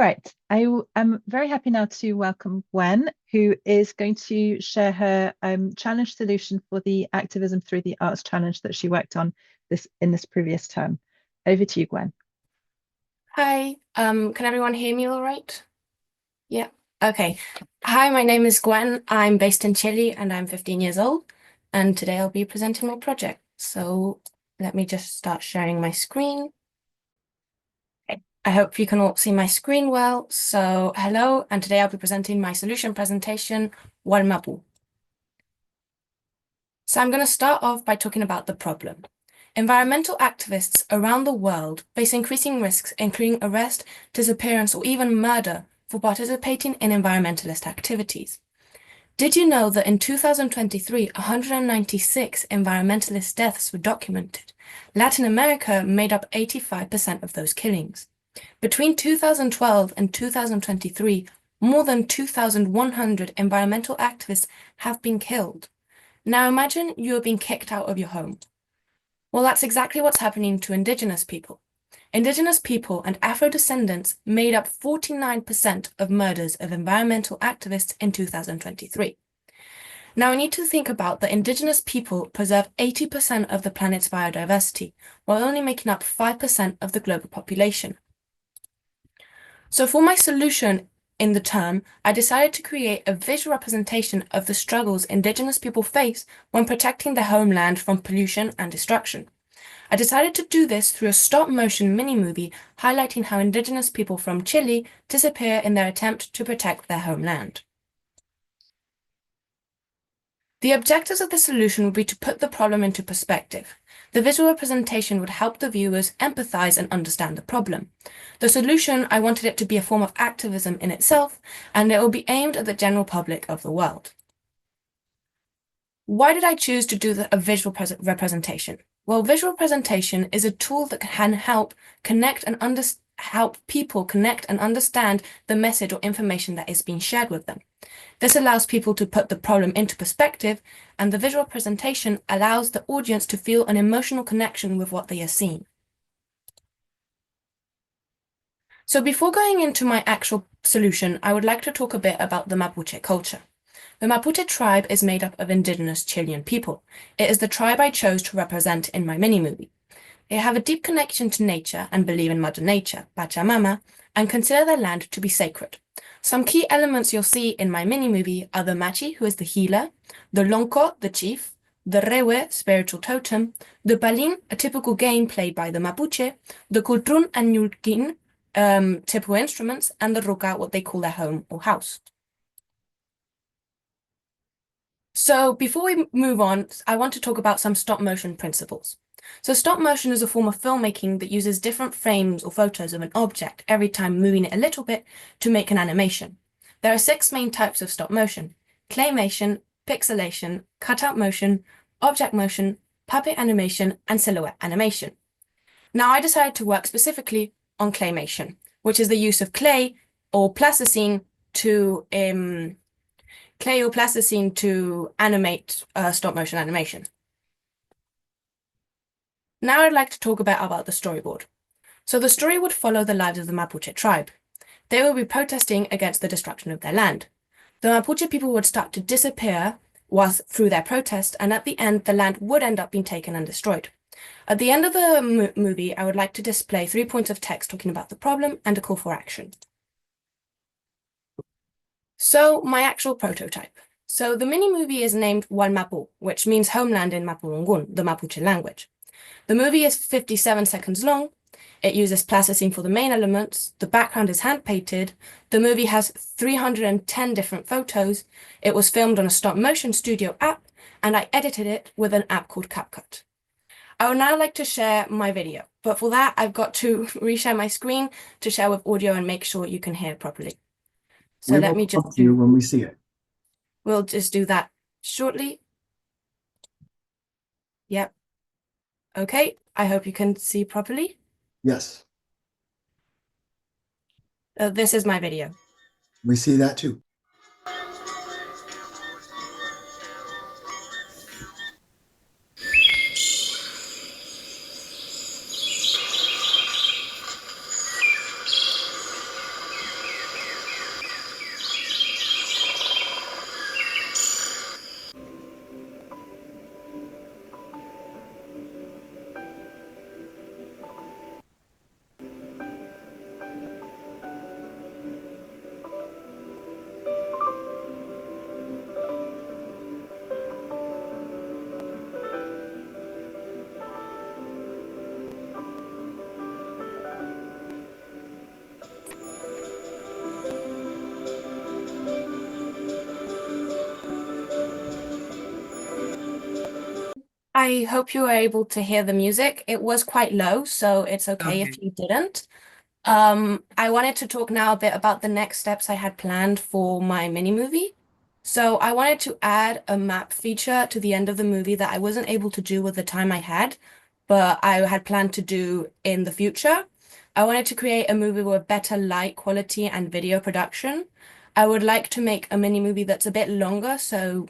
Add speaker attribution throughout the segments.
Speaker 1: right. am very happy now to welcome Gwen, who is going to share her challenge solution for the Activism Through the Arts challenge that she worked on in this previous term. Over to you, Gwen.
Speaker 2: Hi, can everyone hear me all right? Yeah, okay. Hi, my name is Gwen. I'm based in Chile and I'm 15 years old. And today I'll be presenting my project. So let me just start sharing my screen. Okay. I hope you can all see my screen well. So hello, and today I'll be presenting my solution presentation, Wallmapu. So I'm going to start off by talking about the problem. Environmental activists around the world face increasing risks, including arrest, disappearance, or even murder for participating in environmentalist activities. Did you know that in 2023, 196 environmentalist deaths were documented? Latin America made up 85% of those killings. Between 2012 and 2023, more than 2,100 environmental activists have been killed. Now imagine you are being kicked out of your home. Well, that's exactly what's happening to Indigenous people. Indigenous people and Afro-descendants made up 49% of murders of environmental activists in 2023. Now, we need to think about that Indigenous people preserve 80% of the planet's biodiversity, while only making up 5% of the global population. So for my solution in the term, I decided to create a visual representation of the struggles Indigenous people face when protecting their homeland from pollution and destruction. I decided to do this through a stop-motion mini-movie highlighting how Indigenous people from Chile disappear in their attempt to protect their homeland. The objectives of the solution would be to put the problem into perspective. The visual representation would help the viewers empathize and understand the problem. The solution, I wanted it to be a form of activism in itself, and it will be aimed at the general public of the world. Why did I choose to do a visual representation? Well, visual presentation is a tool that can help people connect and understand the message or information that is being shared with them. This allows people to put the problem into perspective, and the visual presentation allows the audience to feel an emotional connection with what they are seeing. So before going into my actual solution, I would like to talk a bit about the Mapuche culture. The Mapuche tribe is made up of indigenous Chilean people. It is the tribe I chose to represent in my mini-movie. They have a deep connection to nature and believe in Mother Nature, Pachamama, and consider their land to be sacred. Some key elements you'll see in my mini-movie are the Machi, who is the healer, the Lonco, the chief, the Rewe, spiritual totem, the Palin, a typical game played by the Mapuche, the Kultrun and Ñulkin, typical instruments, and the Ruca, what they call their home or house. So before we move on, I want to talk about some stop motion principles. So stop motion is a form of filmmaking that uses different frames or photos of an object every time moving it a little bit to make an animation. There are 6 main types of stop motion: claymation, pixelation, cutout motion, object motion, puppet animation, and silhouette animation. Now I decided to work specifically on claymation, which is the use of clay or plasticine to animate stop motion animation. Now I'd like to talk a bit about the storyboard. So the story would follow the lives of the Mapuche tribe. They will be protesting against the destruction of their land. The Mapuche people would start to disappear through their protest, and at the end, the land would end up being taken and destroyed. At the end of the movie, I would like to display 3 points of text talking about the problem and a call for action. So my actual prototype. So the mini-movie is named Wallmapu, which means homeland in Mapudungun, the Mapuche language. The movie is 57 seconds long. It uses plasticine for the main elements. The background is hand-painted. The movie has 310 different photos. It was filmed on a stop-motion studio app, and I edited it with an app called CapCut. I would now like to share my video, but for that, I've got to reshare my screen to share with audio and make sure you can hear properly. So let me just
Speaker 3: do when we see it.
Speaker 2: We'll just do that shortly. Yep. Okay, I hope you can see properly.
Speaker 3: Yes.
Speaker 2: This is my video.
Speaker 3: We see that too.
Speaker 2: I hope you were able to hear the music. It was quite low, so it's okay if
Speaker 3: Okay.
Speaker 2: you didn't. I wanted to talk now a bit about the next steps I had planned for my mini movie. So I wanted to add a map feature to the end of the movie that I wasn't able to do with the time I had, but I had planned to do in the future. I wanted to create a movie with better light quality and video production. I would like to make a mini movie that's a bit longer, so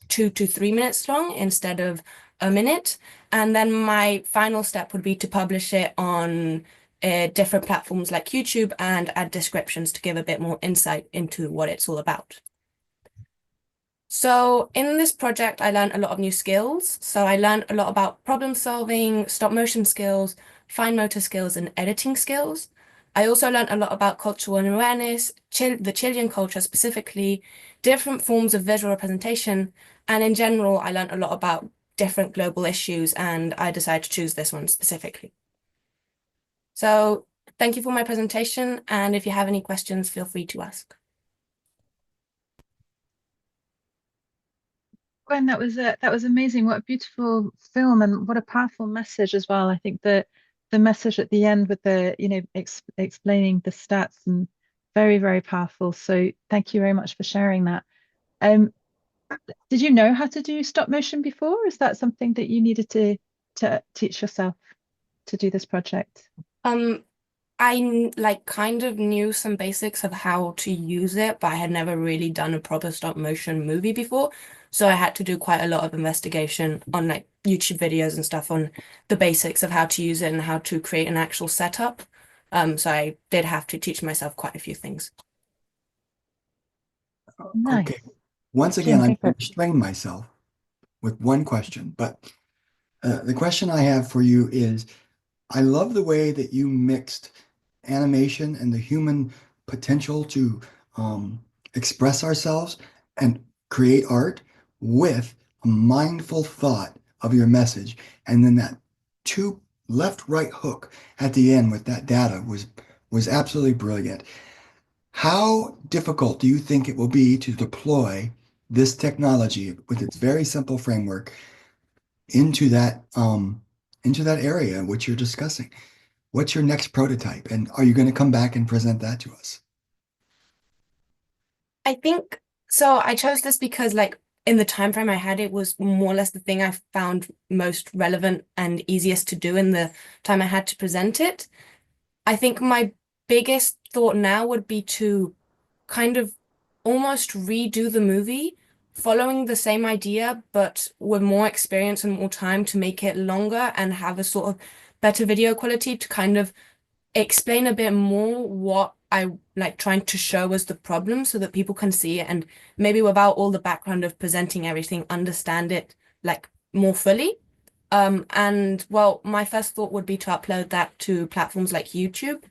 Speaker 2: 2 to 3 minutes long instead of a minute. And then my final step would be to publish it on different platforms like YouTube and add descriptions to give a bit more insight into what it's all about. So in this project, I learned a lot of new skills. So I learned a lot about problem solving, stop motion skills, fine motor skills, and editing skills. I also learned a lot about cultural awareness, the Chilean culture specifically, different forms of visual representation, and in general, I learned a lot about different global issues, and I decided to choose this one specifically. So thank you for my presentation, and if you have any questions, feel free to ask.
Speaker 1: Gwen, that was amazing. What a beautiful film, and what a powerful message as well. I think that the message at the end with the, explaining the stats, and very, very powerful. So thank you very much for sharing that. Um, did you know how to do stop motion before? Is that something that you needed to teach yourself to do this project?
Speaker 2: I like kind of knew some basics of how to use it, but I had never really done a proper stop motion movie before. So I had to do quite a lot of investigation on like YouTube videos and stuff on the basics of how to use it and how to create an actual setup. So I did have to teach myself quite a few things.
Speaker 1: Nice.
Speaker 3: Okay. Once
Speaker 1: Jim,
Speaker 3: again, I'm
Speaker 1: go for
Speaker 3: going
Speaker 1: it.
Speaker 3: to restrain myself with one question, but the question I have for you is, I love the way that you mixed animation and the human potential to express ourselves and create art with a mindful thought of your message. And then that two left right hook at the end with that data was absolutely brilliant. How difficult do you think it will be to deploy this technology with its very simple framework into that area which you're discussing? What's your next prototype? And are you going to come back and present that to us?
Speaker 2: I think so. I chose this because, like, in the time frame I had, it was more or less the thing I found most relevant and easiest to do in the time I had to present it. I think my biggest thought now would be to kind of almost redo the movie, following the same idea, but with more experience and more time to make it longer and have a sort of better video quality to kind of explain a bit more what I like trying to show as the problem so that people can see it and maybe without all the background of presenting everything, understand it like more fully. And well, my first thought would be to upload that to platforms like YouTube,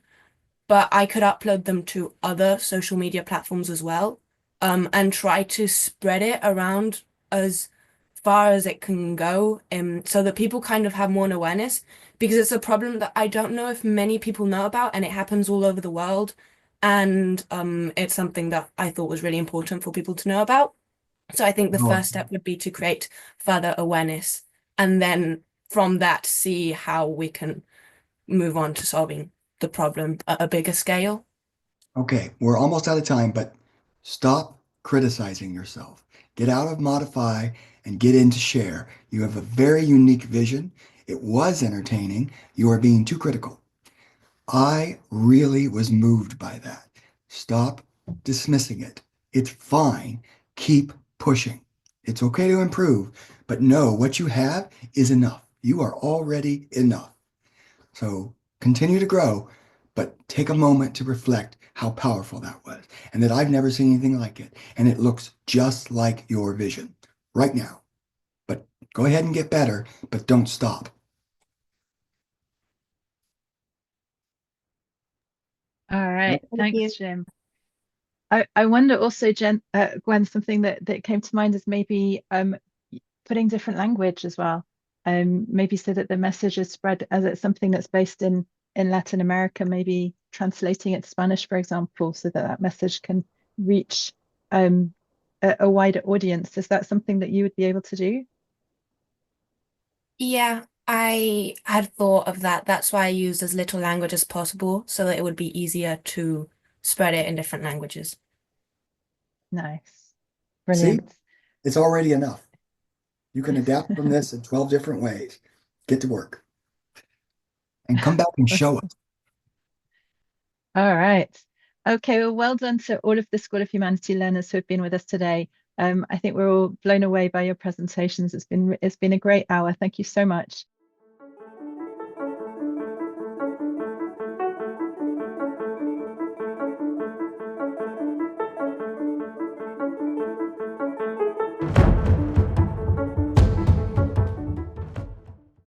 Speaker 2: but I could upload them to other social media platforms as well, and try to spread it around as far as it can go, so that people kind of have more awareness, because it's a problem that I don't know if many people know about, and it happens all over the world. And it's something that I thought was really important for people to know about. So I think the
Speaker 3: Oh,
Speaker 2: first step would be to create further awareness, and then from that, see how we can move on to solving the problem at a bigger scale.
Speaker 3: okay, we're almost out of time, but stop criticizing yourself. Get out of modify and get into share. You have a very unique vision. It was entertaining. You are being too critical. I really was moved by that. Stop dismissing it. It's fine. Keep pushing. It's okay to improve, but know what you have is enough. You are already enough. So continue to grow, but take a moment to reflect how powerful that was and that I've never seen anything like it. And it looks just like your vision right now. But go ahead and get better, but don't stop.
Speaker 1: All right.
Speaker 2: Thank you.
Speaker 1: Thanks, Jim. I wonder also, Gwen, something that came to mind is maybe putting different language as well. Maybe so that the message is spread as it's something that's based in Latin America, maybe translating it to Spanish, for example, so that that message can reach a wider audience. Is that something that you would be able to do?
Speaker 2: Yeah, I had thought of that. That's why I used as little language as possible so that it would be easier to spread it in different languages.
Speaker 1: Nice.
Speaker 3: See,
Speaker 1: Brilliant.
Speaker 3: it's already enough. You can adapt from this in 12 different ways. Get to work and come back and show us.
Speaker 1: All right. Okay, well done to all of the School of Humanity learners who have been with us today. I think we're all blown away by your presentations. It's been a great hour. Thank you so much.